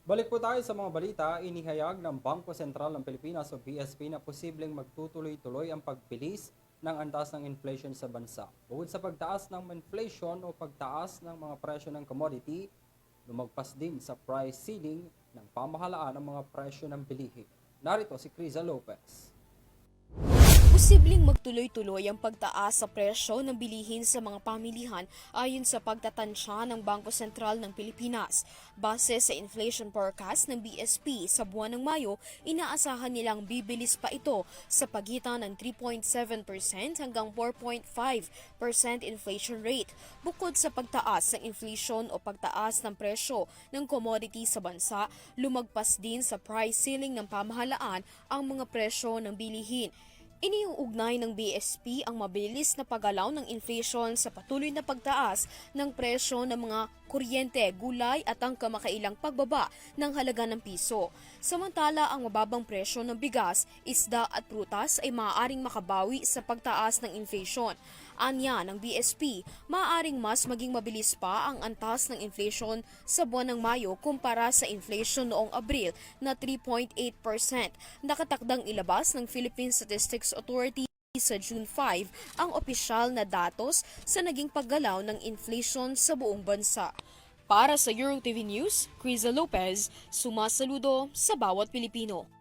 Balik po tayo sa mga balita. Inihayag ng Bangko Sentral ng Pilipinas o BSP na posibleng magtutuloy-tuloy ang pagbilis ng antas ng inflation sa bansa. Bukod sa pagtaas ng inflation o pagtaas ng mga presyo ng commodity, lumagpas din sa price ceiling ng pamahalaan ang mga presyo ng bilihin. Narito si Criza Lopez. Posibleng magtuloy-tuloy ang pagtaas sa presyo ng bilihin sa mga pamilihan ayon sa pagtatansya ng Bangko Sentral ng Pilipinas. Base sa inflation forecast ng BSP sa buwan ng Mayo, inaasahan nilang bibilis pa ito sa pagitan ng 3.7% hanggang 4.5% inflation rate. Bukod sa pagtaas ng inflation o pagtaas ng presyo ng commodity sa bansa, lumagpas din sa price ceiling ng pamahalaan ang mga presyo ng bilihin. Iniuugnay ng BSP ang mabilis na paggalaw ng inflation sa patuloy na pagtaas ng presyo ng mga kuryente, gulay at ang kamakailang pagbaba ng halaga ng piso. Samantala, ang mababang presyo ng bigas, isda at prutas ay maaaring makabawi sa pagtaas ng inflation. Anya ng BSP, maaaring mas maging mabilis pa ang antas ng inflation sa buwan ng Mayo kumpara sa inflation noong Abril na 3.8%. Nakatakdang ilabas ng Philippine Statistics Authority sa June 5 ang opisyal na datos sa naging paggalaw ng inflation sa buong bansa. Para sa EuroTV News, Criza Lopez, sumasaludo sa bawat Pilipino.